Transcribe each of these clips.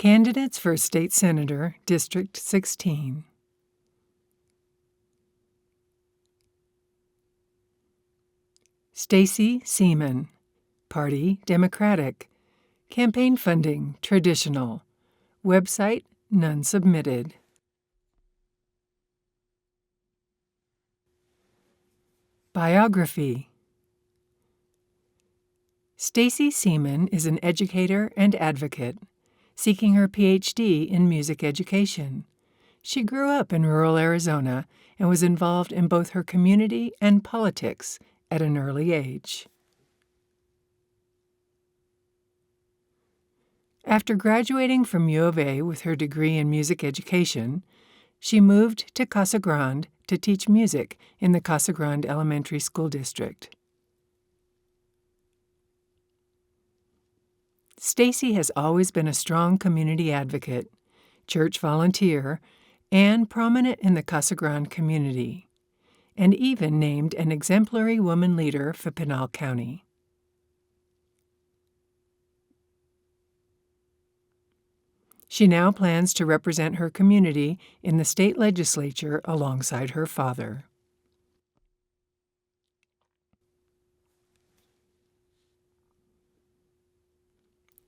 Candidates for State Senator, District 16. Stacey Seaman, Party Democratic. Campaign funding traditional. Website none submitted. Biography. Stacey Seaman is an educator and advocate, seeking her Ph.D. in music education. She grew up in rural Arizona and was involved in both her community and politics at an early age. After graduating from U of A with her degree in music education, she moved to Casa Grande to teach music in the Casa Grande Elementary School District. Stacey has always been a strong community advocate, church volunteer, and prominent in the Casa Grande community, and even named an exemplary woman leader for Pinal County. She now plans to represent her community in the state legislature alongside her father.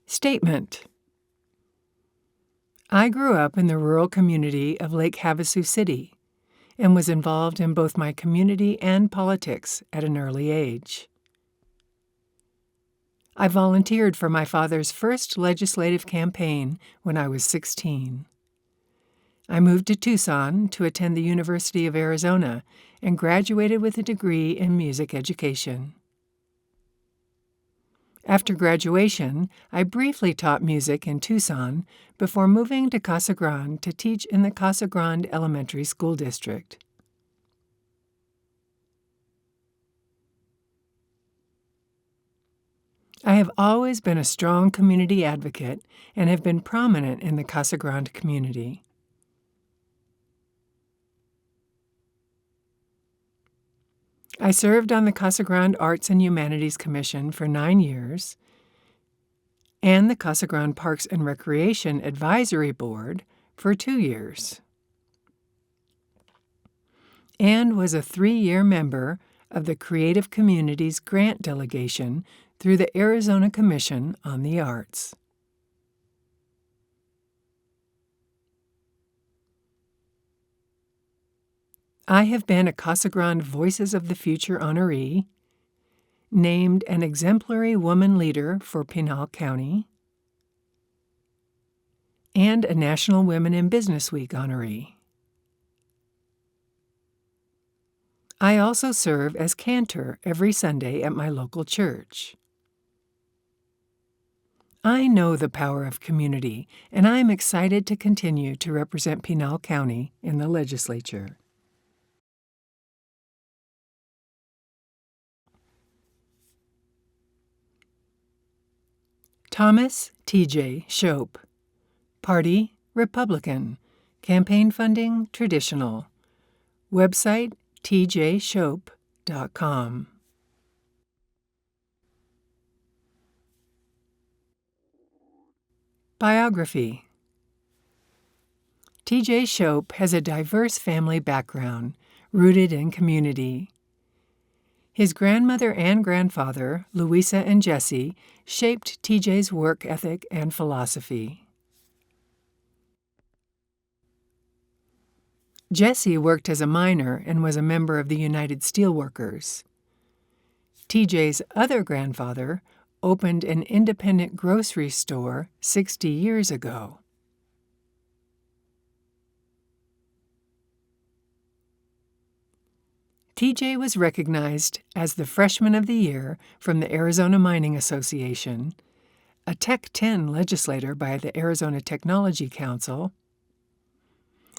Statement. I grew up in the rural community of Lake Havasu City and was involved in both my community and politics at an early age. I volunteered for my father's first legislative campaign when I was 16. I moved to Tucson to attend the University of Arizona and graduated with a degree in music education. After graduation, I briefly taught music in Tucson before moving to Casa Grande to teach in the Casa Grande Elementary School District. I have always been a strong community advocate and have been prominent in the Casa Grande community. I served on the Casa Grande Arts and Humanities Commission for 9 years and the Casa Grande Parks and Recreation Advisory Board for 2 years, and was a 3-year member of the Creative Communities Grant Delegation through the Arizona Commission on the Arts. I have been a Casa Grande Voices of the Future honoree, named an exemplary woman leader for Pinal County, and a National Women in Business Week honoree. I also serve as cantor every Sunday at my local church. I know the power of community, and I am excited to continue to represent Pinal County in the legislature. Thomas T.J. Shope, Party Republican, Campaign funding traditional. Website tjshope.com. Biography. T.J. Shope has a diverse family background, rooted in community. His grandmother and grandfather, Louisa and Jesse, shaped T.J.'s work ethic and philosophy. Jesse worked as a miner and was a member of the United Steelworkers. T.J.'s other grandfather opened an independent grocery store 60 years ago. T.J. was recognized as the Freshman of the Year from the Arizona Mining Association, a Tech 10 legislator by the Arizona Technology Council,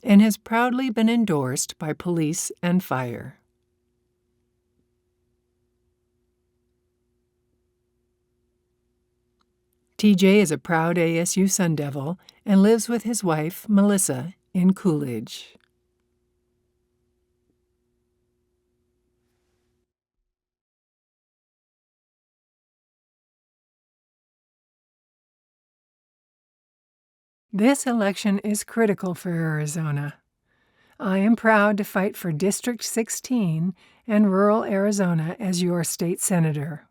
and has proudly been endorsed by police and fire. TJ is a proud ASU Sun Devil and lives with his wife, Melissa, in Coolidge. This election is critical for Arizona. I am proud to fight for District 16 and rural Arizona as your state senator.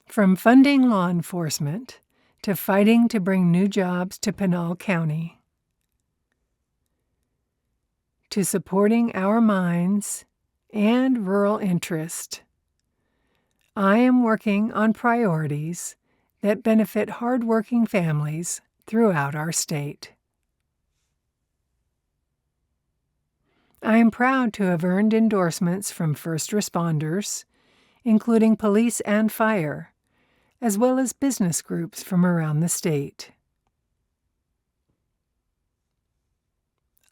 From funding law enforcement to fighting to bring new jobs to Pinal County, to supporting our mines and rural interest, I am working on priorities that benefit hardworking families throughout our state. I am proud to have earned endorsements from first responders, including police and fire, as well as business groups from around the state.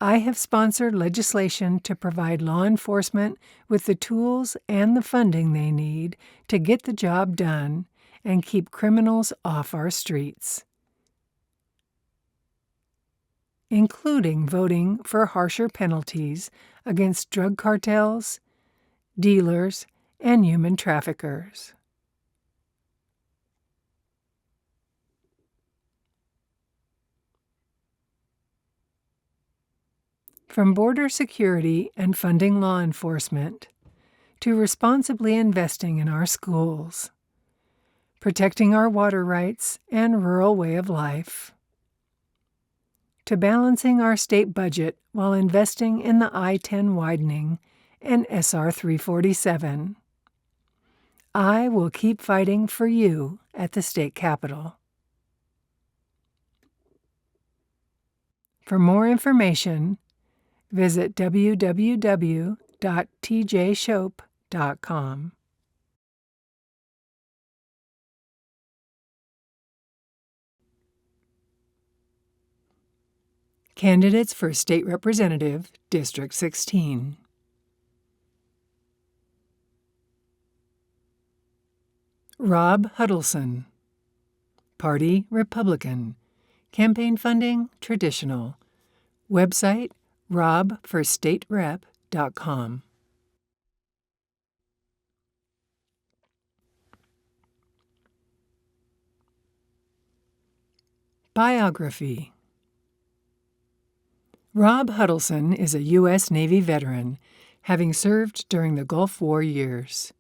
I have sponsored legislation to provide law enforcement with the tools and the funding they need to get the job done and keep criminals off our streets, including voting for harsher penalties against drug cartels, dealers, and human traffickers. From border security and funding law enforcement, to responsibly investing in our schools, protecting our water rights and rural way of life, to balancing our state budget while investing in the I-10 widening and SR 347. I will keep fighting for you at the state capitol. For more information, visit www.tjshope.com. Candidates for State Representative, District 16. Rob Hudelson. Party, Republican. Campaign funding, traditional. Website, robforstaterep.com. Biography. Rob Hudelson is a U.S. Navy veteran, having served during the Gulf War years.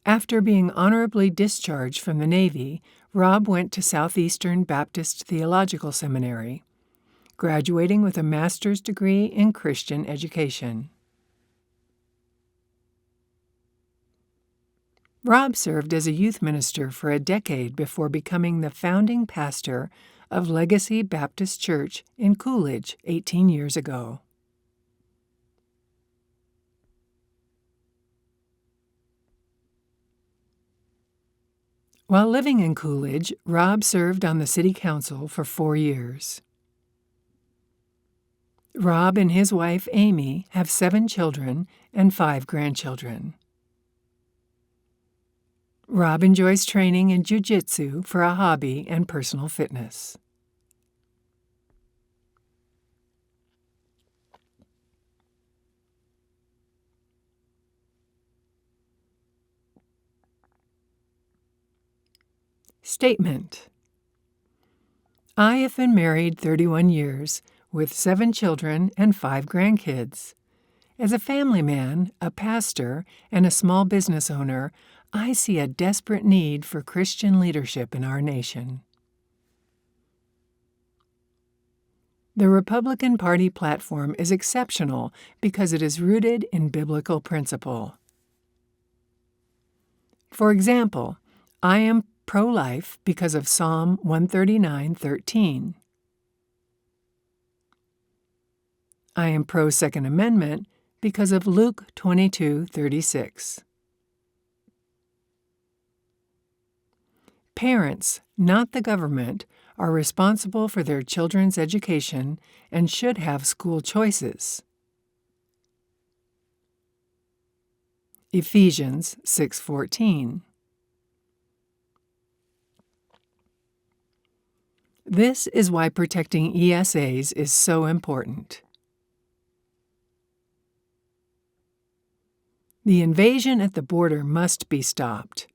After being honorably discharged from the Navy, Rob went to Southeastern Baptist Theological Seminary, graduating with a master's degree in Christian education. Rob served as a youth minister for a decade before becoming the founding pastor of Legacy Baptist Church in Coolidge 18 years ago. While living in Coolidge, Rob served on the city council for 4 years. Rob and his wife, Amy, have 7 children and 5 grandchildren. Rob enjoys training in jiu-jitsu for a hobby and personal fitness. Statement. I have been married 31 years, with 7 children and 5 grandkids. As a family man, a pastor, and a small business owner, I see a desperate need for Christian leadership in our nation. The Republican Party platform is exceptional because it is rooted in biblical principle. For example, I am pro-life because of Psalm 139:13. I am pro-Second Amendment because of Luke 22:36. Parents, not the government, are responsible for their children's education and should have school choices. Ephesians 6:14. This is why protecting ESAs is so important. The invasion at the border must be stopped.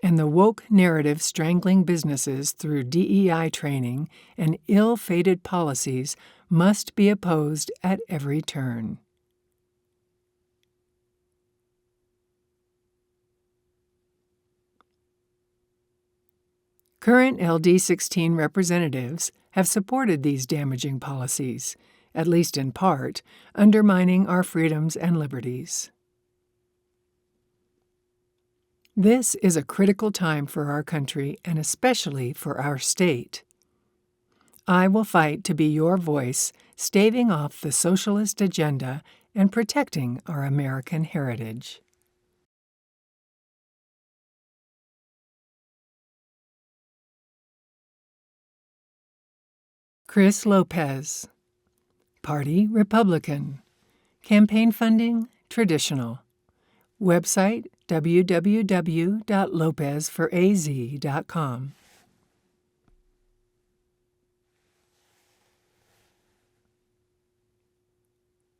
and the woke narrative strangling businesses through DEI training and ill-fated policies must be opposed at every turn. Current LD16 representatives have supported these damaging policies, at least in part, undermining our freedoms and liberties. This is a critical time for our country and especially for our state. I will fight to be your voice, staving off the socialist agenda and protecting our American heritage. Chris Lopez. Party Republican. Campaign funding traditional. Website www.lopezforaz.com.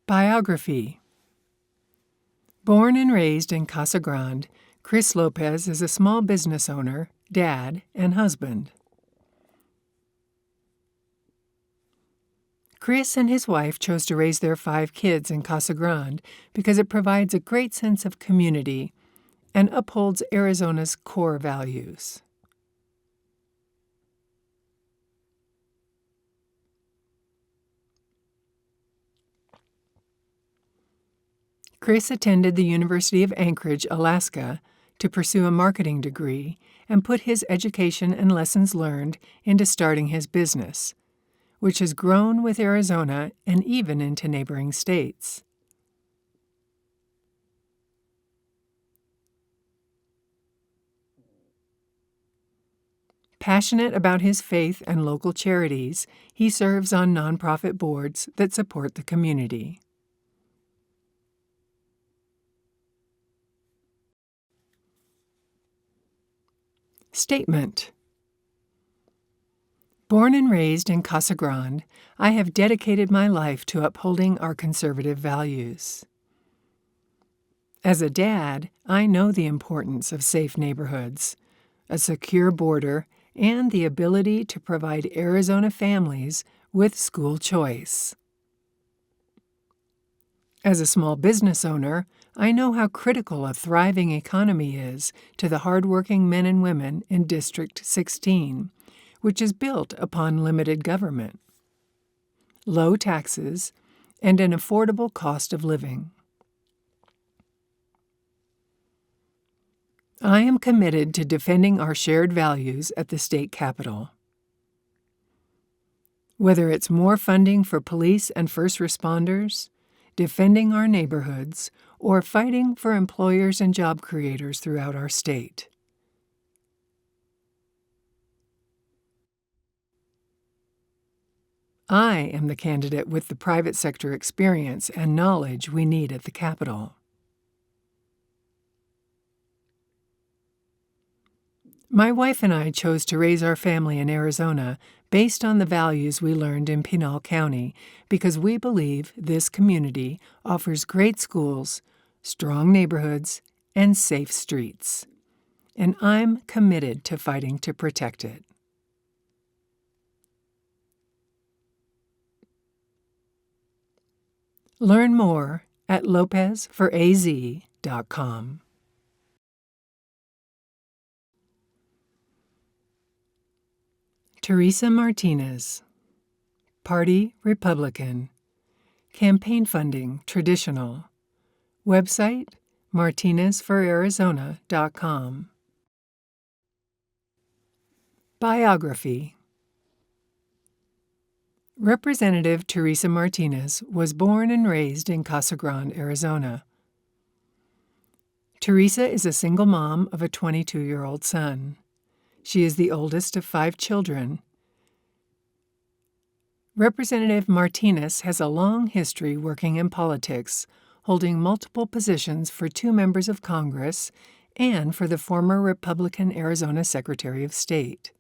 Biography. Born and raised in Casa Grande, Chris Lopez is a small business owner, dad, and husband. Chris and his wife chose to raise their 5 kids in Casa Grande because it provides a great sense of community and upholds Arizona's core values. Chris attended the University of Anchorage, Alaska, to pursue a marketing degree and put his education and lessons learned into starting his business, which has grown with Arizona and even into neighboring states. Passionate about his faith and local charities, he serves on nonprofit boards that support the community. Statement. Born and raised in Casa Grande, I have dedicated my life to upholding our conservative values. As a dad, I know the importance of safe neighborhoods, a secure border, and the ability to provide Arizona families with school choice. As a small business owner, I know how critical a thriving economy is to the hardworking men and women in District 16, which is built upon limited government, low taxes, and an affordable cost of living. I am committed to defending our shared values at the state capitol. Whether it's more funding for police and first responders, defending our neighborhoods, or fighting for employers and job creators throughout our state. I am the candidate with the private sector experience and knowledge we need at the Capitol. My wife and I chose to raise our family in Arizona based on the values we learned in Pinal County because we believe this community offers great schools, strong neighborhoods, and safe streets. And I'm committed to fighting to protect it. Learn more at lopezforaz.com. Teresa Martinez. Party Republican. Campaign funding traditional. Website martinezforarizona.com. Biography. Representative Teresa Martinez was born and raised in Casa Grande, Arizona. Teresa is a single mom of a 22-year-old son. She is the oldest of 5 children. Representative Martinez has a long history working in politics, holding multiple positions for 2 members of Congress and for the former Republican Arizona Secretary of State.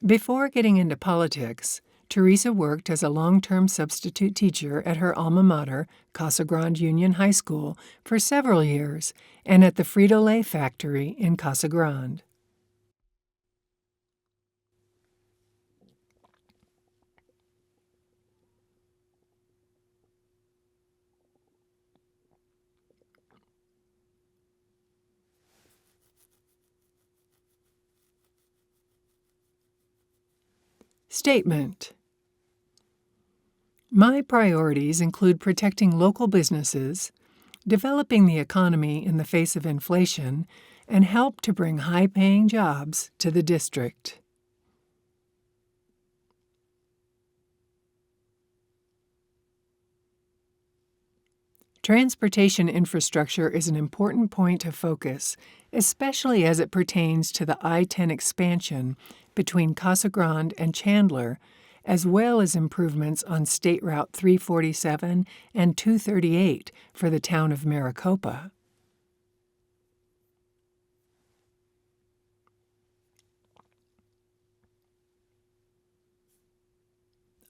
Before getting into politics, Teresa worked as a long-term substitute teacher at her alma mater, Casa Grande Union High School, for several years, and at the Frito-Lay factory in Casa Grande. Statement. My priorities include protecting local businesses, developing the economy in the face of inflation, and help to bring high-paying jobs to the district. Transportation infrastructure is an important point of focus, especially as it pertains to the I-10 expansion between Casa Grande and Chandler, as well as improvements on State Route 347 and 238 for the town of Maricopa.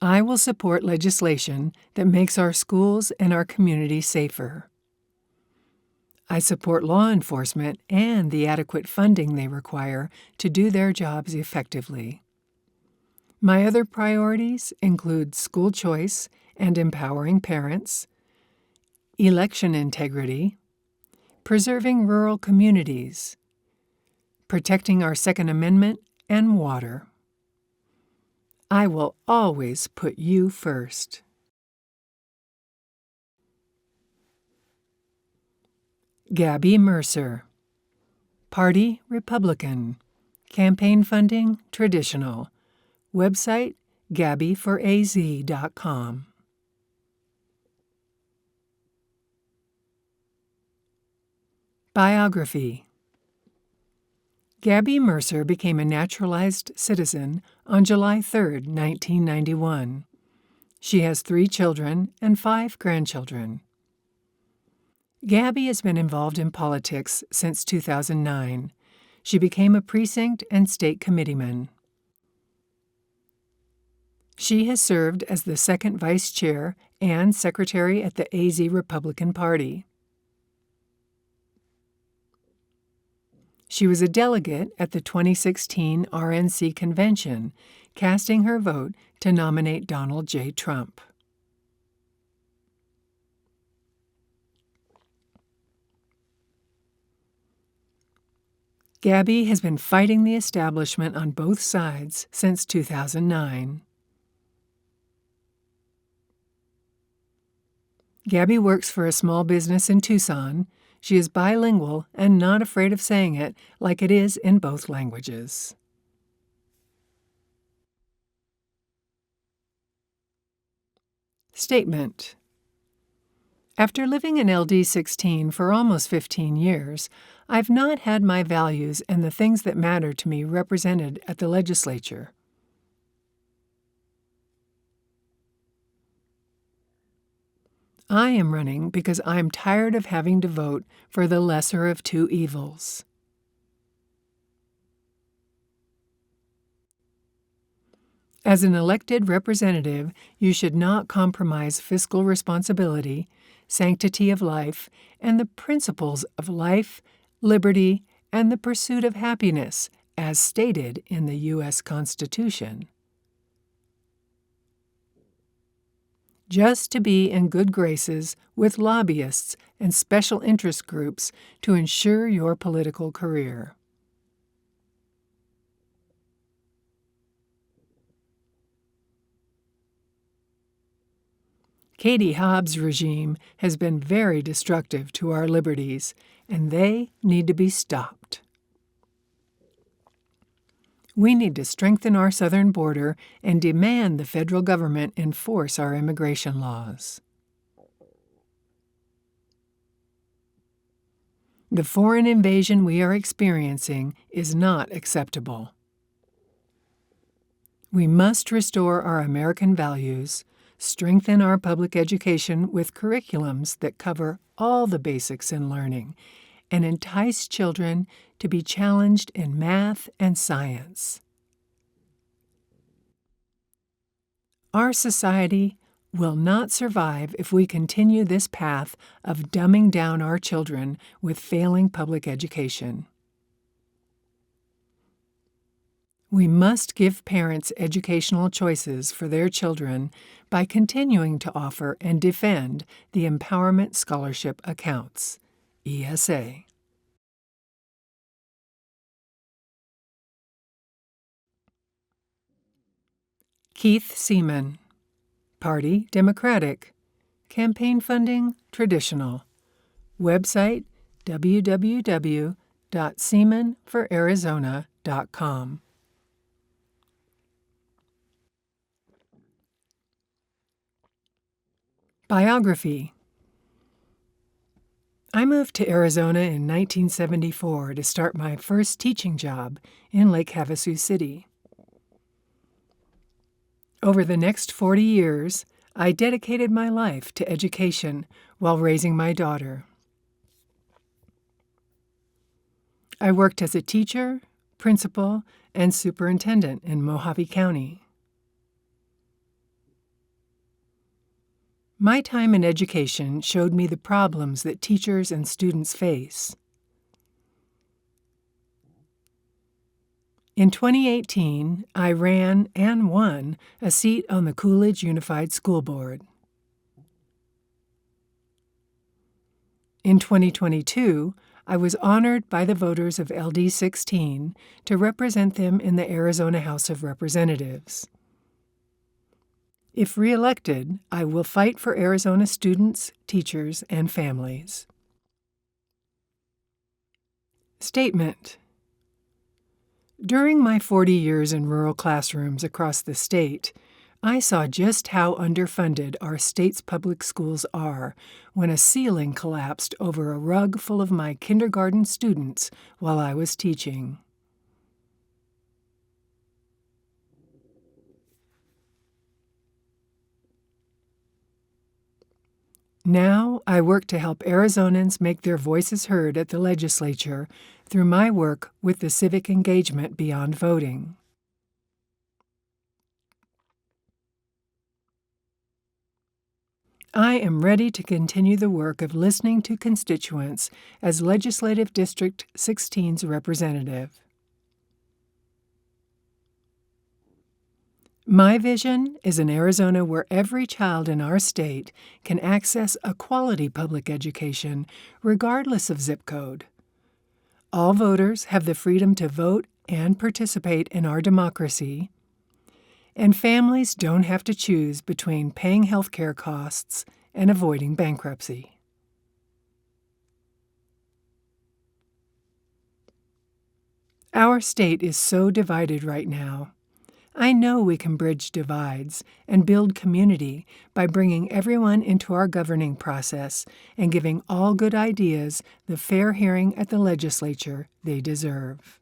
I will support legislation that makes our schools and our community safer. I support law enforcement and the adequate funding they require to do their jobs effectively. My other priorities include school choice and empowering parents, election integrity, preserving rural communities, protecting our Second Amendment, and water. I will always put you first. Gabby Mercer. Party Republican. Campaign funding traditional. Website gabbyforaz.com. Biography. Gabby Mercer became a naturalized citizen on July 3, 1991. She has 3 children and 5 grandchildren. Gabby has been involved in politics since 2009. She became a precinct and state committeeman. She has served as the second vice chair and secretary at the AZ Republican Party. She was a delegate at the 2016 RNC convention, casting her vote to nominate Donald J. Trump. Gabby has been fighting the establishment on both sides since 2009. Gabby works for a small business in Tucson. She is bilingual and not afraid of saying it like it is in both languages. Statement. After living in LD 16 for almost 15 years, I've not had my values and the things that matter to me represented at the legislature. I am running because I'm tired of having to vote for the lesser of 2 evils. As an elected representative, you should not compromise fiscal responsibility, sanctity of life, and the principles of life, liberty, and the pursuit of happiness, as stated in the U.S. Constitution. Just to be in good graces with lobbyists and special interest groups to ensure your political career. Katie Hobbs' regime has been very destructive to our liberties, and they need to be stopped. We need to strengthen our southern border and demand the federal government enforce our immigration laws. The foreign invasion we are experiencing is not acceptable. We must restore our American values, strengthen our public education with curriculums that cover all the basics in learning, and entice children to be challenged in math and science. Our society will not survive if we continue this path of dumbing down our children with failing public education. We must give parents educational choices for their children by continuing to offer and defend the Empowerment Scholarship Accounts, ESA. Keith Seaman. Party, Democratic. Campaign funding, traditional. Website, www.seamanforarizona.com. Biography. I moved to Arizona in 1974 to start my first teaching job in Lake Havasu City. Over the next 40 years, I dedicated my life to education while raising my daughter. I worked as a teacher, principal, and superintendent in Mojave County. My time in education showed me the problems that teachers and students face. In 2018, I ran and won a seat on the Coolidge Unified School Board. In 2022, I was honored by the voters of LD 16 to represent them in the Arizona House of Representatives. If re-elected, I will fight for Arizona students, teachers, and families. Statement. During my 40 years in rural classrooms across the state, I saw just how underfunded our state's public schools are when a ceiling collapsed over a rug full of my kindergarten students while I was teaching. Now I work to help Arizonans make their voices heard at the legislature through my work with the civic engagement beyond voting. I am ready to continue the work of listening to constituents as Legislative District 16's representative. My vision is an Arizona where every child in our state can access a quality public education regardless of zip code. All voters have the freedom to vote and participate in our democracy, and families don't have to choose between paying health care costs and avoiding bankruptcy. Our state is so divided right now. I know we can bridge divides and build community by bringing everyone into our governing process and giving all good ideas the fair hearing at the legislature they deserve.